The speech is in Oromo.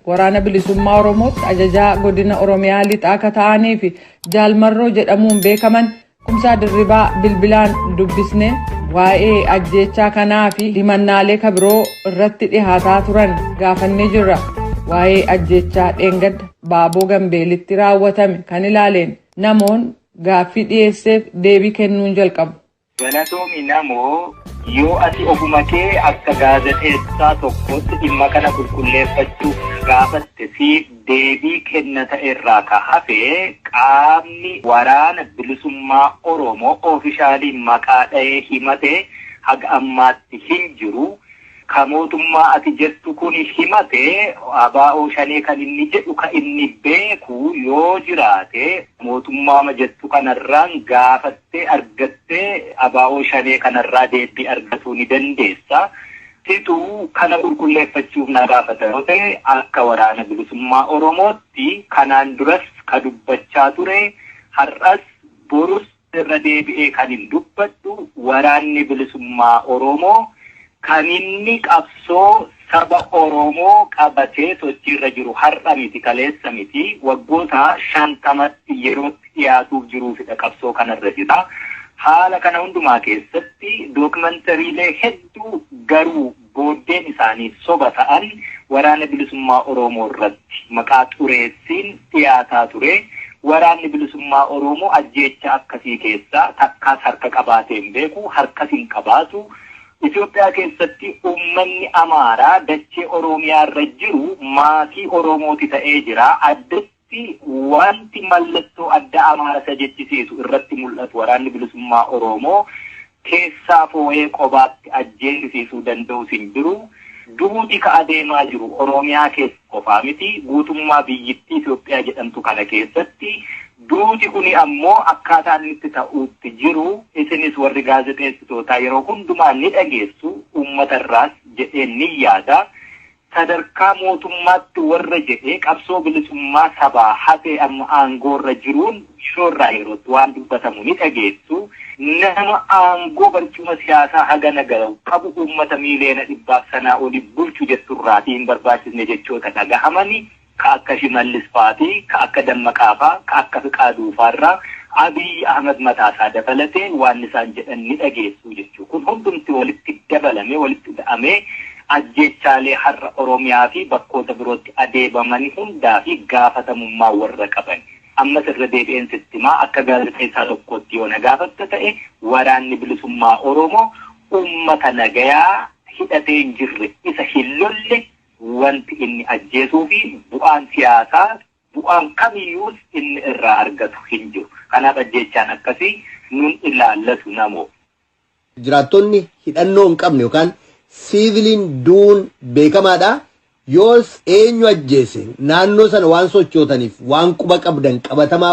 waraana bilisummaa Oromootti ajajaa godina Oromiyaa lixaa akka ta'anii fi Jaalmarroo jedhamuun beekaman Kumsaa Dirribaa bilbilaan dubbisne waa'ee ajjechaa kanaa fi himannaalee kabiroo irratti dhihaataa turan gaafannee jirra. Waa'ee ajjechaa dheengadda Baaboo Gambeelitti raawwatame kan ilaaleen namoon gaaffii dhiyeesseef deebii kennuun jalqabu. Galatoomi namoo yoo ati ofuma kee akka gaazexeessaa tokkotti dhimma kana qulqulleeffachuuf gaafatte fi deebii kennata irraa ka hafe qaamni waraana bilisummaa Oromoo oofishaaliin maqaa dha'ee himate haga ammaatti hin jiru. Mootummaa ati jettu kun himate ABO shanee kan inni jedhu ka inni beeku yoo jiraate mootummaa jettu kanarraan gaafattee argattee ABO shanee kanarraa deebii argatuu ni dandeessa. Situu kana qulqulleeffachuuf na gaafata yoo ta'e akka waraana bilisummaa Oromootti kanaan duras ka dubbachaa ture har'as borus irra deebi'ee kan hin dubbadhu waraanni bilisummaa Oromoo kan inni qabsoo saba Oromoo qabatee sochiirra jiru har'a miti kaleessa miti waggoota 50 yerootti dhiyaatuuf jiruufidha qabsoo kanarra jira. Haala kana hundumaa keessatti dookumantariilee hedduu garuu booddeen isaanii soba ta'an waraana bilisummaa Oromoo irratti maqaa xureessiin dhiyaataa ture. Waraanni bilisummaa Oromoo ajjeecha akkasii keessaa takkaas harka qabaateen beeku harkas hin qabaatu. Itoophiyaa keessatti uummanni Amaaraa dachee Oromiyaa irra jiru maatii Oromooti ta'ee jira. Addatti wanti mallattoo adda Amaara isa jechisiisu irratti mul'atu waraanni bilisummaa Oromoo keessaa foo'ee qobaatti ajjeesisuu danda'u hin jiru. Duuti ka adeemaa jiru Oromiyaa keessa qofaa miti guutummaa biyyittii Itoophiyaa jedhamtu kana keessatti. Duuti kuni ammoo akkaataan itti ta'uutti jiru isinis warri gaazexeessitootaa yeroo hundumaa ni dhageessu uummatarraas jedhee ni yaada. Sadarkaa mootummaatti warra jedhee qabsoo bilisummaa sabaa hafee amma aangoorra jiruun shoorraa yerootti waan dubbatamu ni dhageessu. Nama aangoo barcuma siyaasaa hagana gahu qabu uummata miiliyoona 100 olii bulchu jetturraatii hin barbaachisne jechoota dhagahamani. Ka akka Shimallis Faatii, ka akka Dammaqaa faa, ka akka Fiqaaduu faarraa Abiy Ahmed mataasaa dabalatee waan isaan jedhan ni dhageessu jechuudha. Kun hundumti walitti dabalamee walitti hidhamee ajjechaalee har'a Oromiyaa fi bakkoota birootti adeemamanii hundaa fi gaafatamummaa warra qaban. Ammas irra deebi'een sittimaa akka gaazexeessaa tokkotti yoo na gaafatta ta'e waraanni bilisummaa Oromoo uummata nagayaa hidhatee hin jirre isa hin lolle wanti inni ajjeesuu fi bu'aan siyaasaa bu'aan kamiyyuus inni irraa argatu hin jiru. Kanaaf ajjechaan akkasii nun ilaallatu namoo. Jiraattonni hidhannoo hin qabne yookaan siiviliin duun beekamaadha. Yoos eenyu ajjeese naannoo sana waan sochootaniif waan quba qabdan qabatamaa